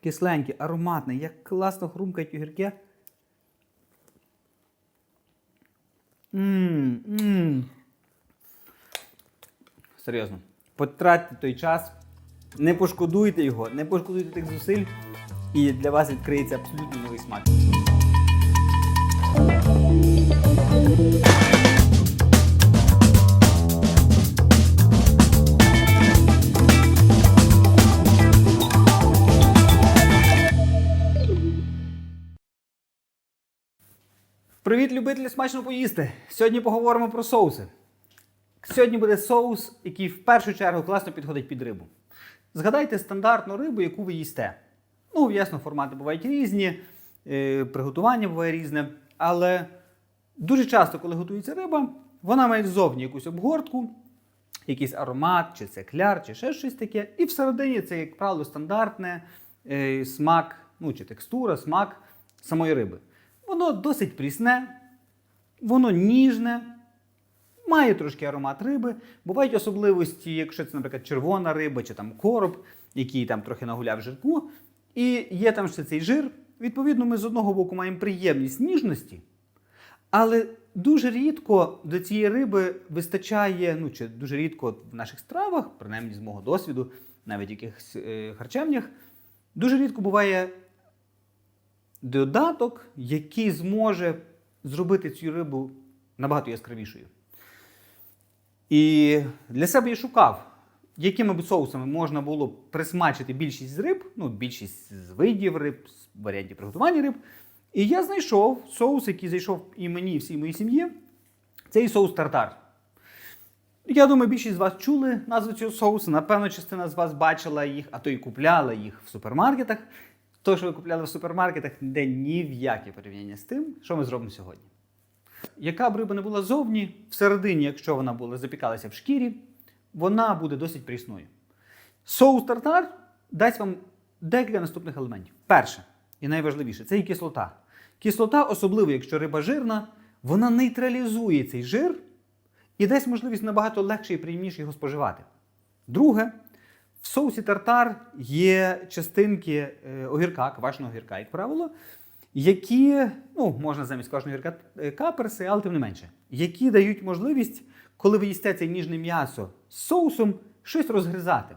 Кисленьке, ароматне, як класно хрумкають огірки. Серйозно. Потратьте той час, не пошкодуйте його, не пошкодуйте тих зусиль, і для вас відкриється абсолютно новий смак. Привіт, любителі смачно поїсти! Сьогодні поговоримо про соуси. Сьогодні буде соус, який в першу чергу класно підходить під рибу. Згадайте стандартну рибу, яку ви їсте. Ну, ясно, формати бувають різні, приготування буває різне, але дуже часто, коли готується риба, вона має ззовні якусь обгортку, якийсь аромат, чи це кляр, чи ще щось таке. І всередині це, як правило, стандартне смак, чи текстура, смак самої риби. Воно досить прісне, воно ніжне, має трошки аромат риби. Бувають особливості, якщо це, наприклад, червона риба чи там короб, який там трохи нагуляв жирку. І є там ще цей жир. Відповідно, ми з одного боку маємо приємність ніжності, але дуже рідко до цієї риби вистачає, чи дуже рідко в наших стравах, принаймні з мого досвіду, навіть в якихось харчевнях, дуже рідко буває додаток, який зможе зробити цю рибу набагато яскравішою. І для себе я шукав, якими б соусами можна було присмачити більшість з риб, більшість з видів риб, з варіантів приготування риб. І я знайшов соус, який зайшов і мені, і всій моїй сім'ї. Це і соус тартар. Я думаю, більшість з вас чули назву цього соусу. Напевно, частина з вас бачила їх, а то й купляла їх в супермаркетах. То, що ви купляли в супермаркетах, не йде ні в яке порівняння з тим, що ми зробимо сьогодні. Яка б риба не була зовні, всередині, якщо вона запікалася в шкірі, вона буде досить прісною. Соус тартар дасть вам декілька наступних елементів. Перше, і найважливіше, це і кислота. Кислота, особливо якщо риба жирна, вона нейтралізує цей жир і дасть можливість набагато легше і приємніше його споживати. Друге, в соусі тартар є частинки огірка, квашеного огірка, як правило, які, можна замість квашеного огірка каперси, але тим не менше, які дають можливість, коли ви їсте це ніжне м'ясо з соусом, щось розгризати.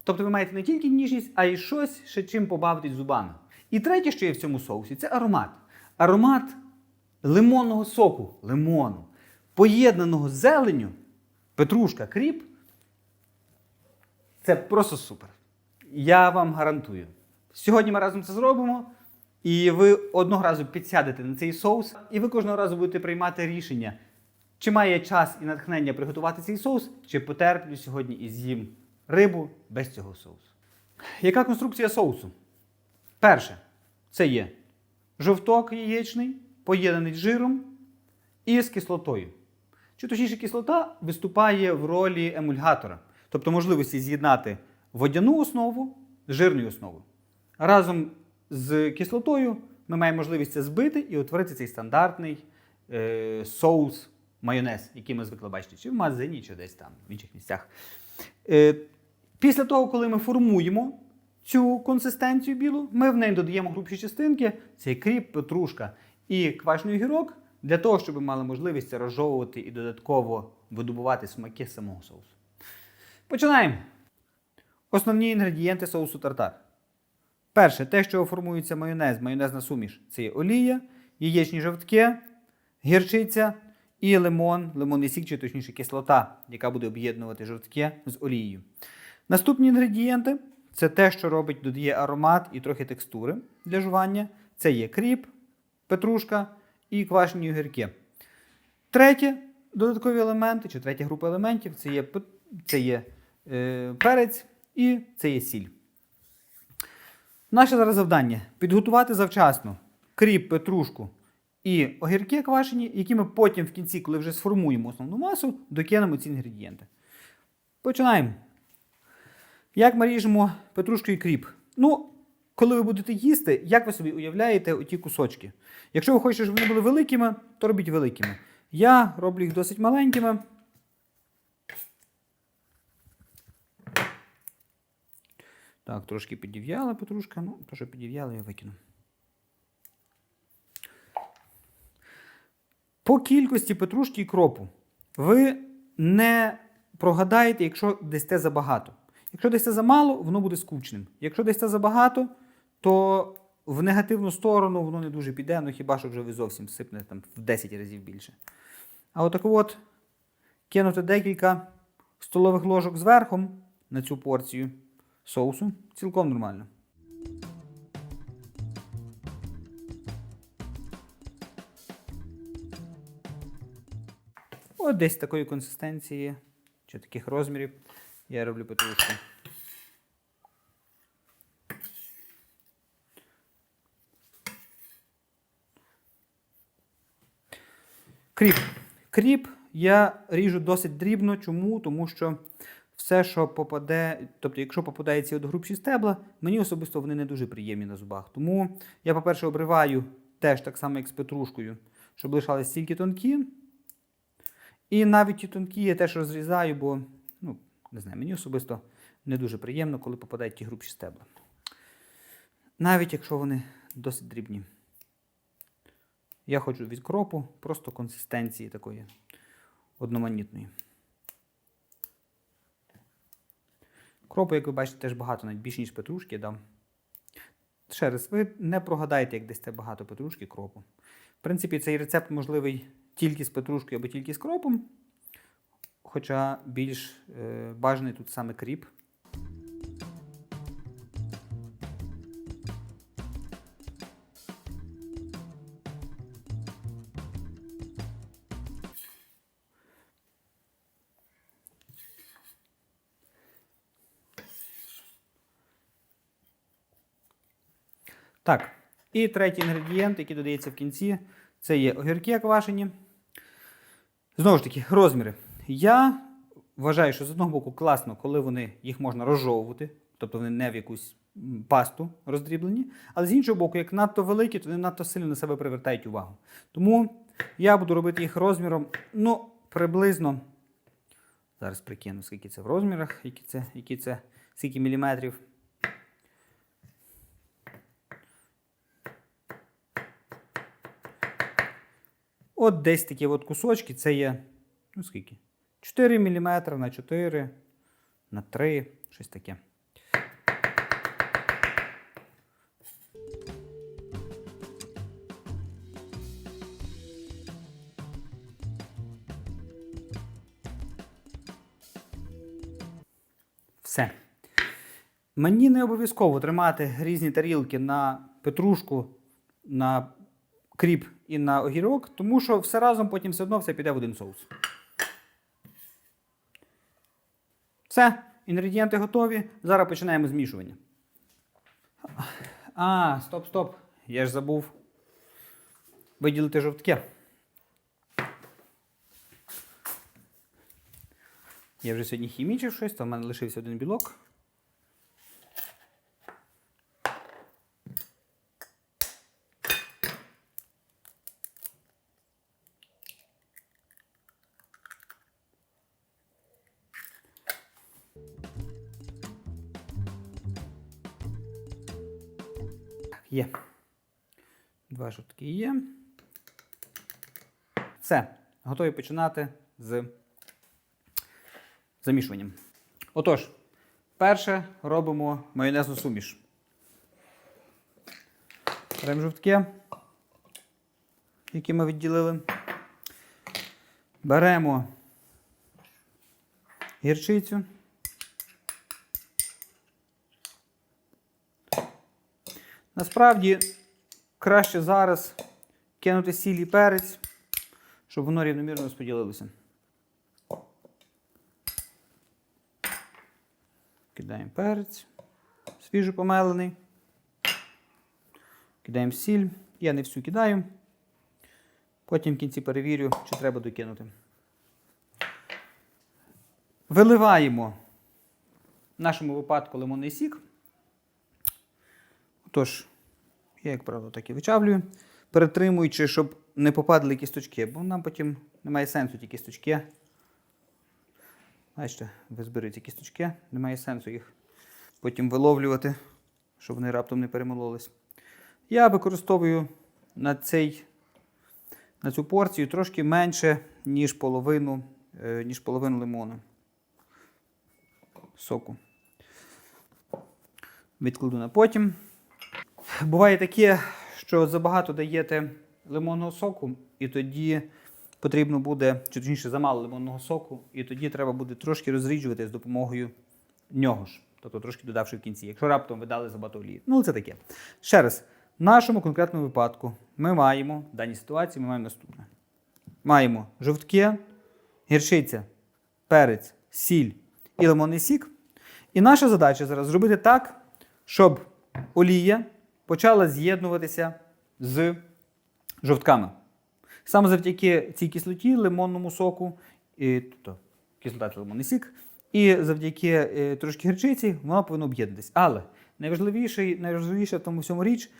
Тобто ви маєте не тільки ніжність, а й щось, ще чим побавитись зубами. І третє, що є в цьому соусі, це аромат. Аромат лимонного соку, лимону, поєднаного з зеленню, петрушка, кріп. Це просто супер. Я вам гарантую. Сьогодні ми разом це зробимо, і ви одного разу підсядете на цей соус, і ви кожного разу будете приймати рішення, чи має час і натхнення приготувати цей соус, чи потерплю сьогодні і з'їм рибу без цього соусу. Яка конструкція соусу? Перше, це є жовток яєчний, поєднаний з жиром і з кислотою. Чи точніше, кислота виступає в ролі емульгатора. Тобто можливості з'єднати водяну основу з жирною основою. Разом з кислотою ми маємо можливість це збити і утворити цей стандартний соус, майонез, який ми звикли бачити чи в магазині, чи десь там в інших місцях. Після того, коли ми формуємо цю консистенцію білу, ми в неї додаємо грубші частинки, це кріп, петрушка і квашений огірок, для того, щоб ми мали можливість це розжовувати і додатково видобувати смаки самого соусу. Починаємо. Основні інгредієнти соусу тартар. Перше, те, що формується майонез, майонезна суміш, це є олія, яєчні жовтки, гірчиця і лимон, лимонний сік, чи точніше кислота, яка буде об'єднувати жовтки з олією. Наступні інгредієнти – це те, що додає аромат і трохи текстури для жування. Це є кріп, петрушка і квашені огірки. Третє додаткові елементи, чи третя група елементів – це є перець і це є сіль. Наше зараз завдання – підготувати завчасно кріп, петрушку і огірки квашені, які ми потім в кінці, коли вже сформуємо основну масу, докинемо ці інгредієнти. Починаємо. Як ми ріжемо петрушку і кріп? Коли ви будете їсти, як ви собі уявляєте оті кусочки? Якщо ви хочете, щоб вони були великими, то робіть великими. Я роблю їх досить маленькими. Так, трошки підів'яла петрушка. Ну, то, що підів'яла, я викину. По кількості петрушки і кропу ви не прогадаєте, якщо дасте забагато. Якщо дасте замало, воно буде скучним. Якщо дасте забагато, то в негативну сторону воно не дуже піде, ну хіба що вже ви зовсім сипнете там в 10 разів більше. А отако от кинути декілька столових ложок зверху на цю порцію соусу цілком нормально. От десь такої консистенції чи таких розмірів я роблю петрушку. Кріп. Кріп я ріжу досить дрібно. Чому? Тому що все, що попаде, тобто якщо попадається от грубші стебла, мені особисто вони не дуже приємні на зубах. Тому я, по-перше, обриваю теж так само, як з петрушкою, щоб лишались тільки тонкі. І навіть ті тонкі я теж розрізаю, бо, ну, не знаю, мені особисто не дуже приємно, коли попадають ті грубші стебла. Навіть якщо вони досить дрібні. Я хочу від кропу, просто консистенції такої одноманітної. Кропу, як ви бачите, теж багато, навіть більше, ніж петрушки я дам. Ще раз, ви не прогадаєте, як дасте багато петрушки, кропу. В принципі, цей рецепт можливий тільки з петрушкою або тільки з кропом, хоча більш бажаний тут саме кріп. Так, і третій інгредієнт, який додається в кінці, це є огірки квашені. Знову ж таки, розміри. Я вважаю, що з одного боку класно, коли їх можна розжовувати, тобто вони не в якусь пасту роздріблені, але з іншого боку, як надто великі, то вони надто сильно на себе привертають увагу. Тому я буду робити їх розміром, ну, приблизно, зараз прикину, скільки це в розмірах, скільки міліметрів. От десь такі от кусочки, це є, ну скільки? 4 мм на 4 на 3, щось таке. Все. Мені не обов'язково тримати різні тарілки на петрушку, на кріп і на огірок, тому що все разом потім все одно все піде в один соус. Все, інгредієнти готові. Зараз починаємо змішування. Стоп. Я ж забув виділити жовтки. Я вже сьогодні хімічив щось, то в мене лишився один білок. Є. 2 жовтки є. Все. Готові починати з замішуванням. Отож, перше робимо майонезну суміш. Беремо жовтки, які ми відділили. Беремо гірчицю. Насправді, краще зараз кинути сіль і перець, щоб воно рівномірно розподілилося. Кидаємо перець, свіжо помелений. Кидаємо сіль. Я не всю кидаю. Потім в кінці перевірю, чи треба докинути. Виливаємо, в нашому випадку, лимонний сік. Тож, я, як правило, так і вичавлюю, перетримуючи, щоб не попадали кісточки, бо нам потім немає сенсу ті кісточки. Бачите, ви зберете кісточки, немає сенсу їх потім виловлювати, щоб вони раптом не перемололись. Я використовую на цю порцію трошки менше, ніж половину лимону соку. Відкладу на потім. Буває таке, що забагато даєте лимонного соку, і тоді потрібно буде, чи точніше замало лимонного соку, і тоді треба буде трошки розріджувати з допомогою нього ж. Тобто трошки додавши в кінці, якщо раптом ви дали забагато олії. Ну, це таке. Ще раз, в нашому конкретному випадку ми маємо, в даній ситуації ми маємо наступне. Маємо жовтки, гірчиця, перець, сіль і лимонний сік. І наша задача зараз зробити так, щоб олія почала з'єднуватися з жовтками. Саме завдяки цій кислоті, лимонному соку, тобто кислота це лимонний сік, і завдяки трошки гірчиці воно повинно об'єднатися. Але найважливіше в тому всьому річ,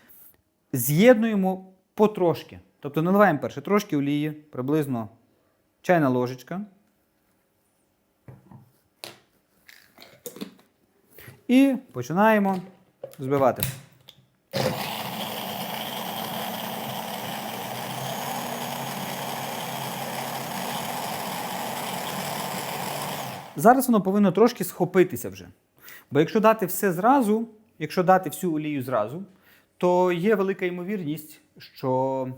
з'єднуємо потрошки. Тобто наливаємо перше трошки олії, приблизно чайна ложечка. І починаємо збивати. Зараз воно повинно трошки схопитися вже. Бо якщо дати все зразу, якщо дати всю олію зразу, то є велика ймовірність, що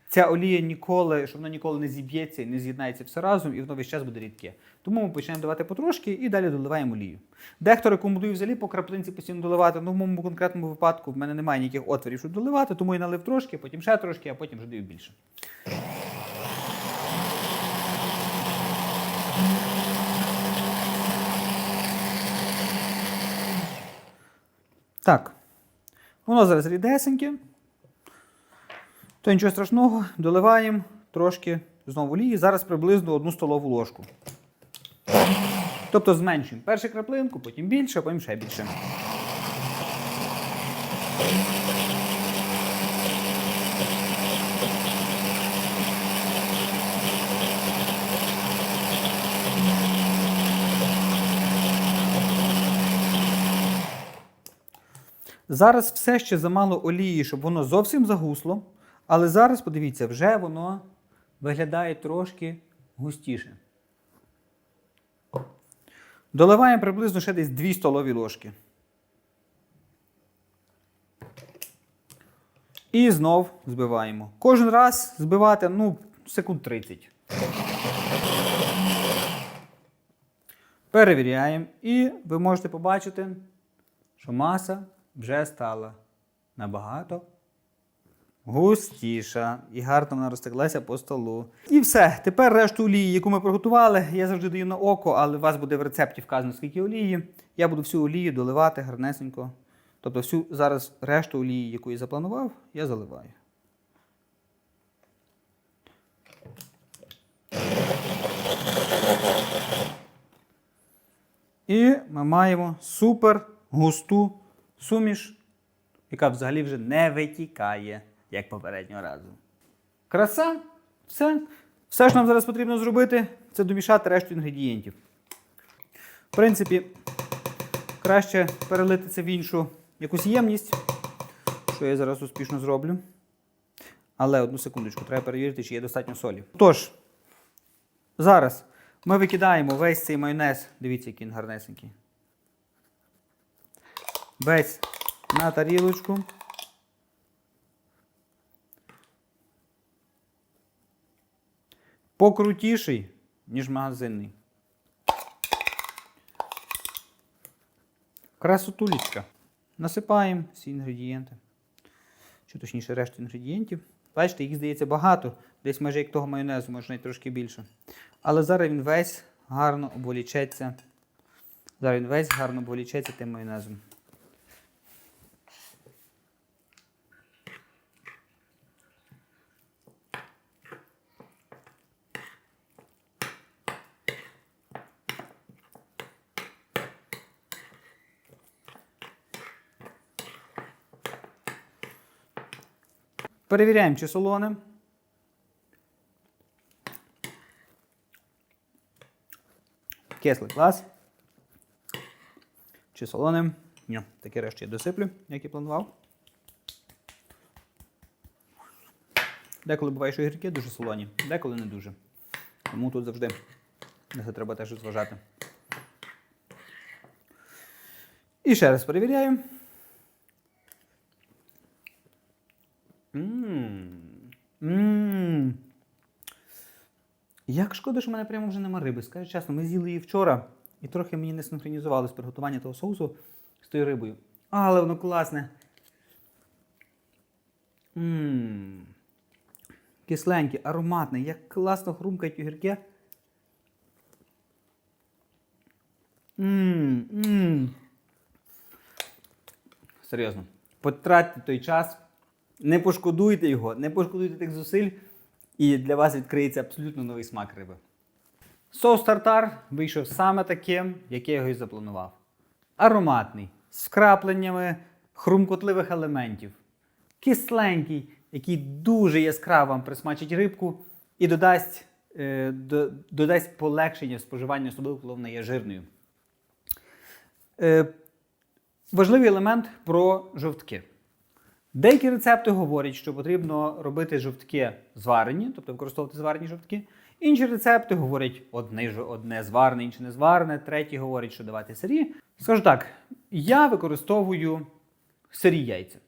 ця олія ніколи не зіб'ється і не з'єднається все разом, і воно весь час буде рідке. Тому ми починаємо давати потрошки і далі доливаємо олію. Дехто рекомендує взагалі по краплинці постійно доливати, але в моєму конкретному випадку в мене немає ніяких отворів, щоб доливати, тому я налив трошки, потім ще трошки, а потім вже даю більше. Так, воно зараз рідесеньке, то нічого страшного, доливаємо трошки знову олії, зараз приблизно 1 столову ложку. Тобто зменшуємо першу краплинку, потім більше, потім ще більше. Зараз все ще замало олії, щоб воно зовсім загусло, але зараз, подивіться, вже воно виглядає трошки густіше. Доливаємо приблизно ще десь 2 столові ложки. І знов збиваємо. Кожен раз збивати, секунд 30. Перевіряємо. І ви можете побачити, що маса вже стала набагато густіша. І гарно вона розтеклася по столу. І все. Тепер решту олії, яку ми приготували, я завжди даю на око, але у вас буде в рецепті вказано, скільки олії. Я буду всю олію доливати гарнесенько. Тобто всю зараз решту олії, яку я запланував, я заливаю. І ми маємо супер густу суміш, яка взагалі вже не витікає, як попереднього разу. Краса. Все. Все, що нам зараз потрібно зробити, це домішати решту інгредієнтів. В принципі, краще перелити це в іншу якусь ємність, що я зараз успішно зроблю. Але одну секундочку, треба перевірити, чи є достатньо солі. Тож, зараз ми викидаємо весь цей майонез, дивіться, який він гарнесенький. Весь на тарілочку. Покрутіший, ніж магазинний. Красотулечка. Насипаємо всі інгредієнти. Чи точніше решту інгредієнтів. Бачите, їх здається багато. Десь майже як того майонезу, може навіть трошки більше. Але зараз він весь гарно обволічеться. Тим майонезом. Перевіряємо, чи солоне. Кислий клас. Чи солоне. Ні, таке решті я досиплю, як і планував. Деколи буває, що гірки дуже солоні, деколи не дуже. Тому тут завжди на це треба теж зважати. І ще раз перевіряю. Як шкода, що в мене прямо вже нема риби. Скажу чесно, ми з'їли її вчора і трохи мені не синхронізувалось приготування того соусу з тою рибою. Але воно класне. Кисленьке, ароматне, як класно хрумкають огірки. Серйозно. Потратьте той час, не пошкодуйте його, не пошкодуйте тих зусиль, і для вас відкриється абсолютно новий смак риби. Соус тартар вийшов саме таким, як я його і запланував. Ароматний, з вкрапленнями хрумкотливих елементів. Кисленький, який дуже яскраво вам присмачить рибку і додасть полегшення в споживанні, особливо коли вона є жирною. Важливий елемент про жовтки. Деякі рецепти говорять, що потрібно робити жовтки зварені, тобто використовувати зварені жовтки. Інші рецепти говорять одне зварене, інше не зварене. Треті говорять, що давати сирі. Скажу так, я використовую сирі яйця.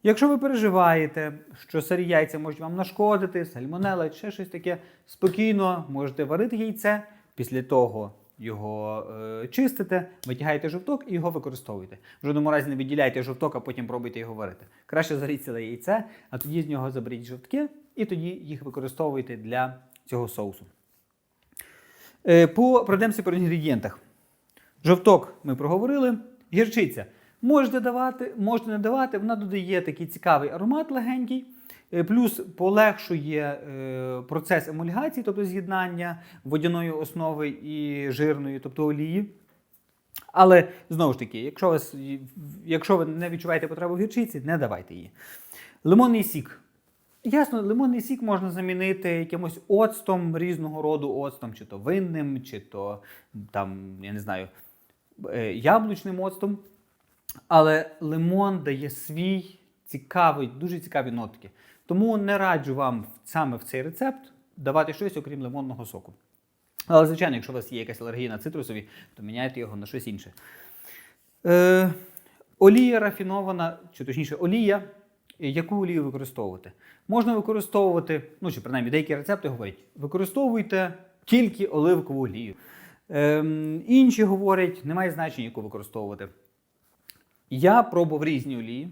Якщо ви переживаєте, що сирі яйця можуть вам нашкодити, сальмонелла, чи щось таке, спокійно можете варити яйце, після того його чистите, витягаєте жовток і його використовуєте. В жодному разі не відділяйте жовток, а потім пробуйте його варити. Краще зваріть ціле яйце, а тоді з нього заберіть жовтки і тоді їх використовуйте для цього соусу. Пройдемося по інгредієнтах. Жовток ми проговорили. Гірчиця. Можете давати, можете не давати, вона додає такий цікавий аромат легенький, плюс полегшує процес емульгації, тобто з'єднання водяної основи і жирної, тобто олії. Але, знову ж таки, якщо ви не відчуваєте потребу в гірчиці, не давайте її. Лимонний сік. Ясно, лимонний сік можна замінити якимось оцтом, різного роду оцтом, чи то винним, чи то, там, я не знаю, яблучним оцтом. Але лимон дає свій цікавий, дуже цікаві нотки. Тому не раджу вам саме в цей рецепт давати щось, окрім лимонного соку. Але, звичайно, якщо у вас є якась алергія на цитрусові, то міняйте його на щось інше. Олія рафінована, чи точніше олія, яку олію використовувати? Можна використовувати, чи принаймні деякі рецепти говорять, використовуйте тільки оливкову олію. Інші говорять, немає значення, яку використовувати. Я пробував різні олії.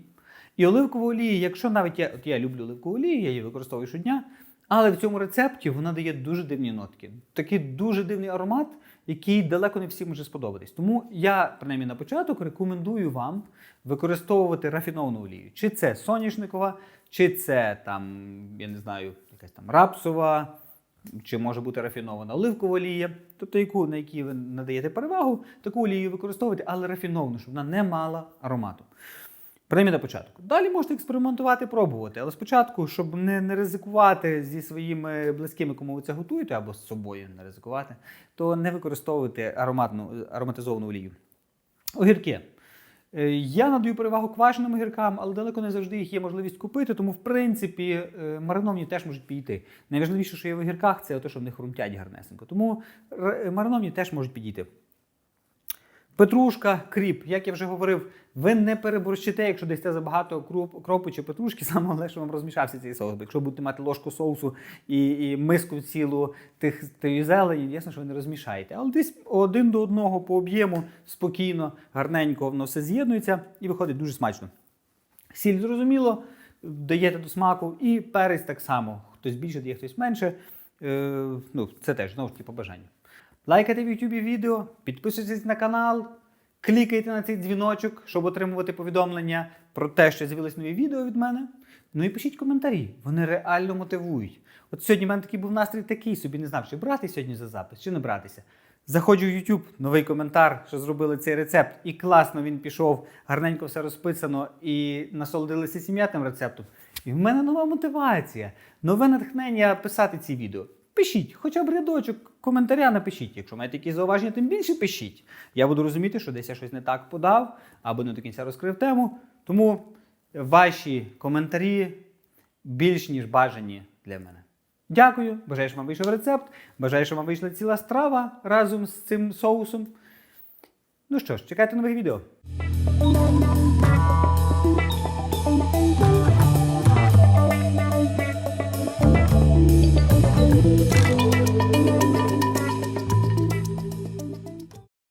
І оливкову олію, якщо навіть я люблю оливкову олію, я її використовую щодня, але в цьому рецепті вона дає дуже дивні нотки. Такий дуже дивний аромат, який далеко не всім може сподобатись. Тому я, принаймні на початок, рекомендую вам використовувати рафіновану олію. Чи це соняшникова, чи це там, я не знаю, якась там рапсова, чи може бути рафінована оливкова олія, тобто на якій ви надаєте перевагу, таку олію використовуйте, але рафіновану, щоб вона не мала аромату. Принаймні на початку. Далі можете експериментувати, пробувати, але спочатку, щоб не ризикувати зі своїми близькими, кому ви це готуєте, або з собою не ризикувати, то не використовуйте ароматизовану олію. Огірки. Я надаю перевагу квашеним огіркам, але далеко не завжди їх є можливість купити, тому, в принципі, мариновані теж можуть підійти. Найважливіше, що є в огірках, це те, що вони хрумтять гарнесенько. Тому мариновані теж можуть підійти. Петрушка, кріп. Як я вже говорив, ви не переборщите, якщо дасте забагато кропу чи петрушки, саме головне, що вам розмішався цей соус. Якщо будете мати ложку соусу і миску цілу тієї зелені, ясно, що ви не розмішаєте. Але десь один до одного по об'єму, спокійно, гарненько воно все з'єднується і виходить дуже смачно. Сіль, зрозуміло, даєте до смаку, і перець так само. Хтось більше дає, хтось менше. Це теж, знову ж таки, по бажанню. Лайкайте в YouTube відео, підписуйтесь на канал, клікайте на цей дзвіночок, щоб отримувати повідомлення про те, що з'явились нові відео від мене. Ну і пишіть коментарі, вони реально мотивують. От сьогодні в мене такий був настрій такий, собі не знав, чи брати сьогодні за запис, чи не братися. Заходжу в YouTube, новий коментар, що зробили цей рецепт, і класно він пішов, гарненько все розписано, і насолодилися сім'я тим рецептом. І в мене нова мотивація, нове натхнення писати ці відео. пишіть, хоча б рядочок коментаря напишіть. Якщо маєте якісь зауваження, тим більше пишіть. Я буду розуміти, що десь я щось не так подав, або не до кінця розкрив тему. Тому ваші коментарі більш ніж бажані для мене. Дякую, бажаю, що вам вийшов рецепт, бажаю, що вам вийшла ціла страва разом з цим соусом. Ну що ж, чекайте нових відео.